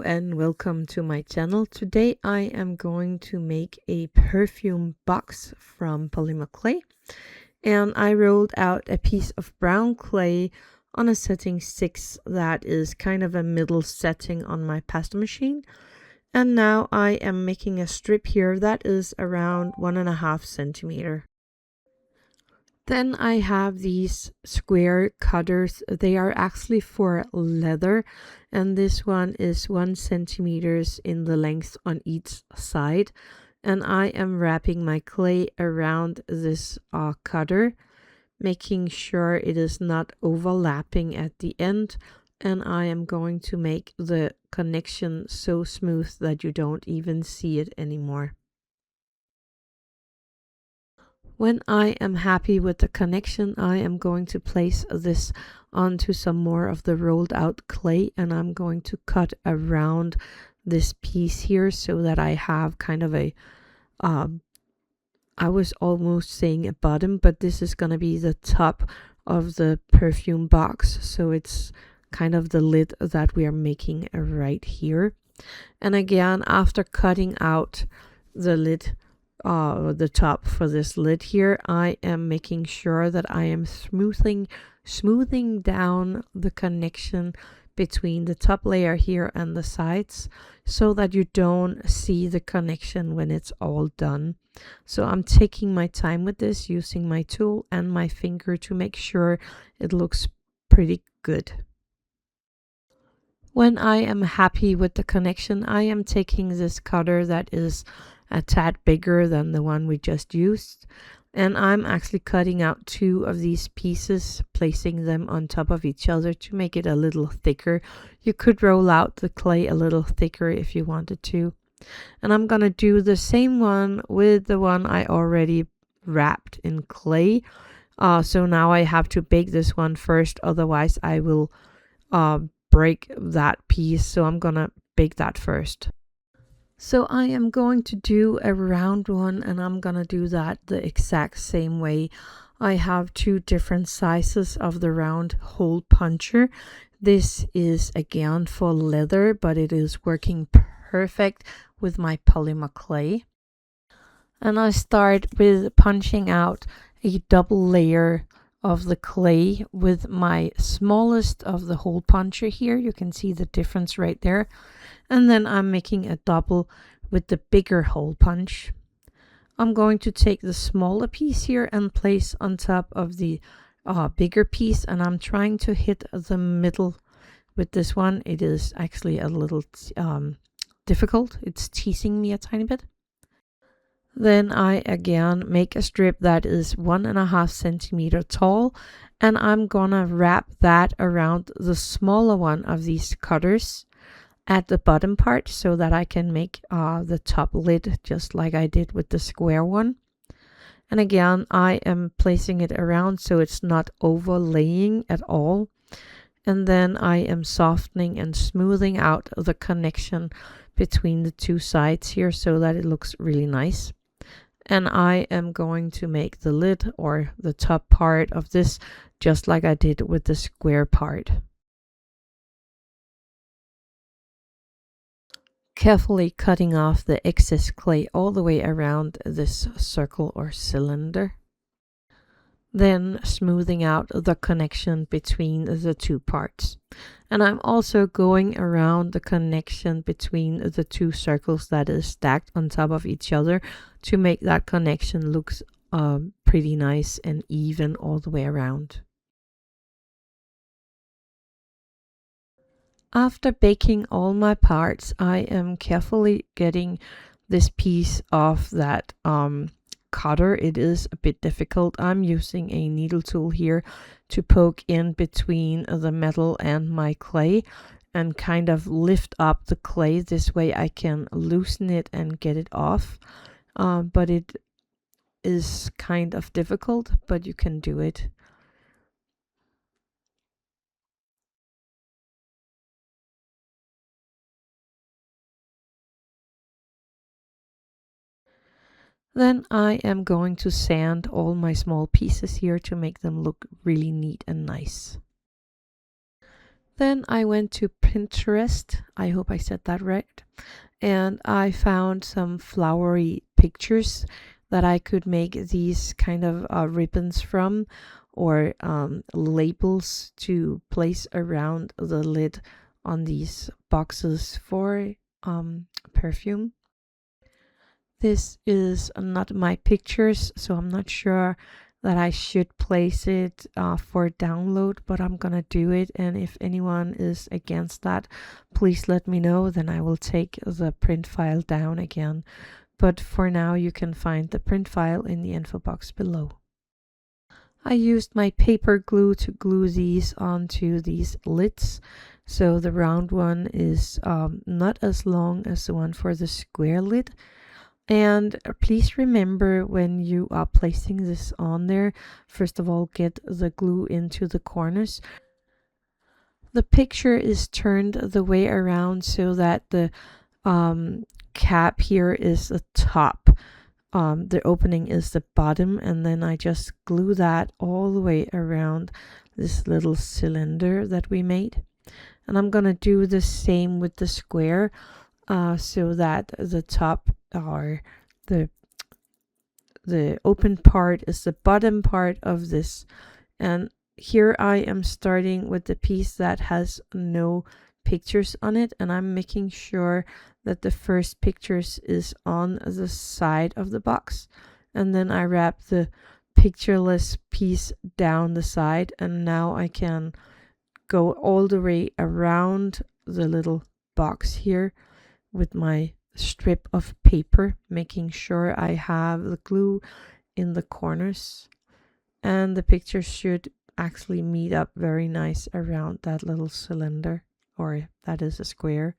and welcome to my channel. Today I am going to make a perfume box from polymer clay, and I rolled out a piece of brown clay on a setting 6 that is kind of a middle setting on my pasta machine. And now I am making a strip here that is around 1.5 centimeter. Then I have these square cutters. They are actually for leather, and this one is 1 centimeters in the length on each side. And I am wrapping my clay around this cutter, making sure it is not overlapping at the end. And I am going to make the connection so smooth that you don't even see it anymore. When I am happy with the connection, I am going to place this onto some more of the rolled out clay, and I'm going to cut around this piece here so that I have kind of a, I was almost saying a bottom, but this is going to be the top of the perfume box. So it's kind of the lid that we are making right here. And again, after cutting out the lid, the top for this lid here, I am making sure that I am smoothing down the connection between the top layer here and the sides, so that you don't see the connection when it's all done. So I'm taking my time with this, using my tool and my finger to make sure it looks pretty good. When I am happy with the connection, I am taking this cutter that is a tad bigger than the one we just used, and I'm actually cutting out 2 of these pieces, placing them on top of each other to make it a little thicker. You could roll out the clay a little thicker if you wanted to. And I'm gonna do the same one with the one I already wrapped in clay. So now I have to bake this one first, otherwise I will break that piece. So I'm gonna bake that first. So I am going to do a round one, and I'm gonna do that the exact same way. I have 2 different sizes of the round hole puncher. This is again for leather, but it is working perfect with my polymer clay. And I start with punching out a double layer of the clay with my smallest of the hole puncher here. You can see the difference right there. And then I'm making a double with the bigger hole punch. I'm going to take the smaller piece here and place on top of the bigger piece, and I'm trying to hit the middle with this one. It is actually a little difficult. It's teasing me a tiny bit. Then I again make a strip that is 1.5 centimeter tall, and I'm gonna wrap that around the smaller one of these cutters at the bottom part, so that I can make the top lid just like I did with the square one. And again, I am placing it around so it's not overlaying at all. And then I am softening and smoothing out the connection between the 2 sides here so that it looks really nice. And I am going to make the lid, or the top part of this, just like I did with the square part. Carefully cutting off the excess clay all the way around this circle or cylinder. Then smoothing out the connection between the 2 parts. And I'm also going around the connection between the 2 circles that is stacked on top of each other to make that connection looks pretty nice and even all the way around. After baking all my parts, I am carefully getting this piece off that cutter. It is a bit difficult. I'm using a needle tool here to poke in between the metal and my clay and kind of lift up the clay. This way I can loosen it and get it off. But it is kind of difficult, but you can do it. Then I am going to sand all my small pieces here to make them look really neat and nice. Then I went to Pinterest. I hope I said that right. And I found some flowery pictures that I could make these kind of ribbons from, or labels to place around the lid on these boxes for perfume. This is not my pictures, so I'm not sure that I should place it for download, but I'm gonna do it. And if anyone is against that, please let me know, then I will take the print file down again. But for now, you can find the print file in the info box below. I used my paper glue to glue these onto these lids. So the round one is not as long as the one for the square lid. And please remember, when you are placing this on there, first of all, get the glue into the corners. The picture is turned the way around so that the cap here is the top. The opening is the bottom, and then I just glue that all the way around this little cylinder that we made. And I'm gonna do the same with the square, so that the top, or the open part, is the bottom part of this. And here I am starting with the piece that has no pictures on it, and I'm making sure that the first pictures is on the side of the box, and then I wrap the pictureless piece down the side, and now I can go all the way around the little box here with my strip of paper, making sure I have the glue in the corners, and the picture should actually meet up very nice around that little cylinder, or that is a square.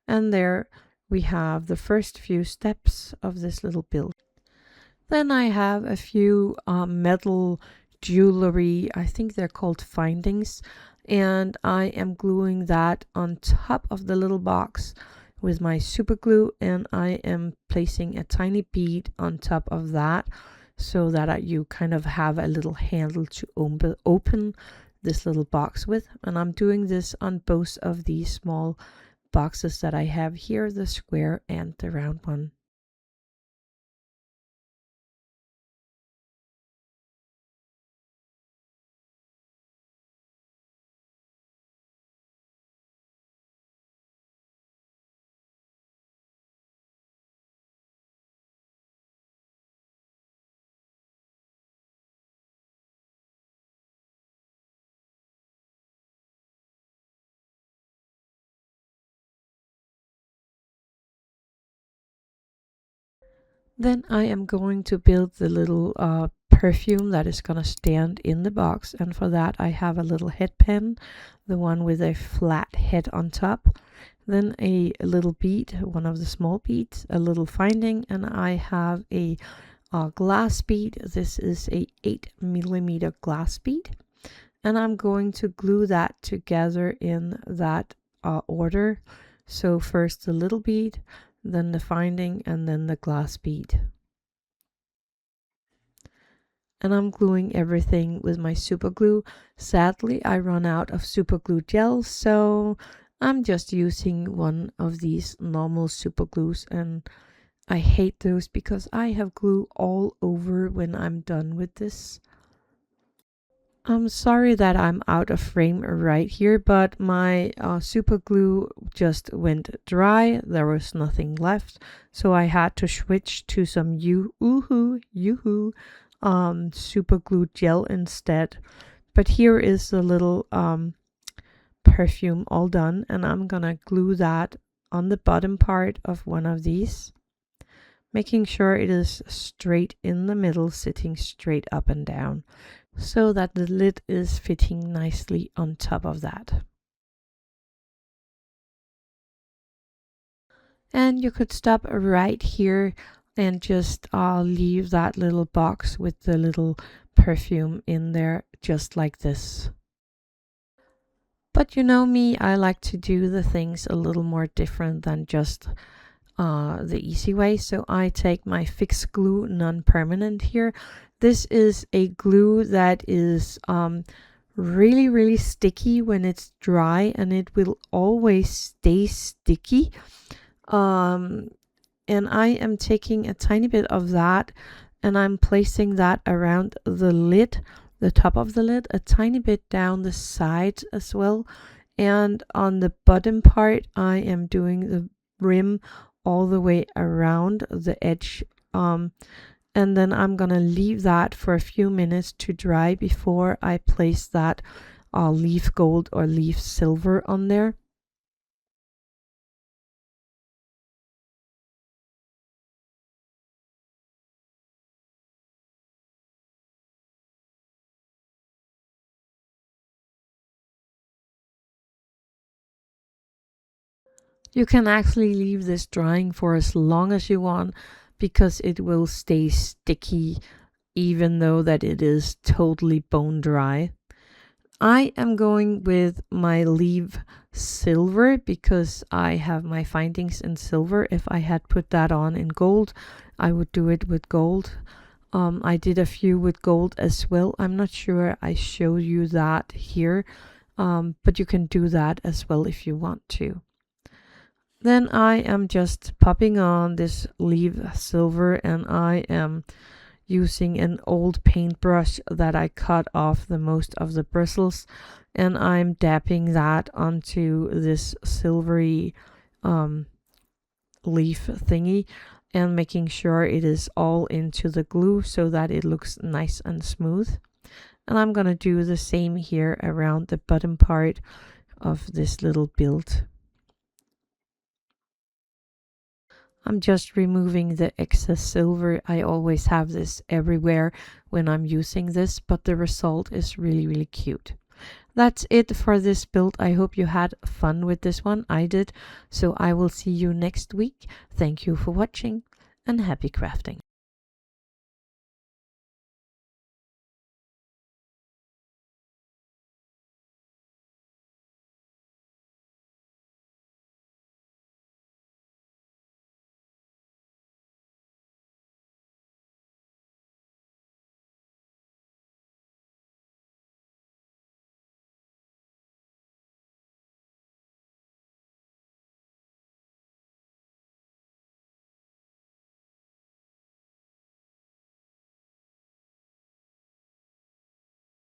And there we have the first few steps of this little build. Then I have a few metal jewelry, I think they're called findings, and I am gluing that on top of the little box with my super glue, and I am placing a tiny bead on top of that so that you kind of have a little handle to open this little box with. And I'm doing this on both of these small boxes that I have here, the square and the round one. Then I am going to build the little perfume that is going to stand in the box, and for that I have a little head pen, the one with a flat head on top, then a little bead, one of the small beads, a little finding, and I have a glass bead. This is a 8mm glass bead, and I'm going to glue that together in that order. So first the little bead, then the finding, and then the glass bead. And I'm gluing everything with my super glue. Sadly, I run out of super glue gel, so I'm just using one of these normal super glues, and I hate those because I have glue all over when I'm done with this. I'm sorry that I'm out of frame right here, but my super glue just went dry. There was nothing left, so I had to switch to some Yoo-hoo super glue gel instead. But here is the little perfume all done, and I'm gonna glue that on the bottom part of one of these, making sure it is straight in the middle, sitting straight up and down, so that the lid is fitting nicely on top of that. And you could stop right here and just leave that little box with the little perfume in there, just like this. But you know me, I like to do the things a little more different than just the easy way. So I take my fixed glue non-permanent here. This is a glue that is really, really sticky when it's dry, and it will always stay sticky. Um, and I am taking a tiny bit of that and I'm placing that around the lid, the top of the lid, a tiny bit down the sides as well. And on the bottom part, I am doing the rim all the way around the edge. And then I'm gonna leave that for a few minutes to dry before I place that leaf gold or leaf silver on there. You can actually leave this drying for as long as you want because it will stay sticky even though that it is totally bone dry. I am going with my leaf silver because I have my findings in silver. If I had put that on in gold, I would do it with gold. I did a few with gold as well. I'm not sure I show you that here, but you can do that as well if you want to. Then I am just popping on this leaf silver, and I am using an old paintbrush that I cut off the most of the bristles, and I'm dabbing that onto this silvery leaf thingy and making sure it is all into the glue so that it looks nice and smooth. And I'm gonna do the same here around the bottom part of this little build. I'm just removing the excess silver. I always have this everywhere when I'm using this, but the result is really, really cute. That's it for this build. I hope you had fun with this one. I did. So I will see you next week. Thank you for watching and happy crafting.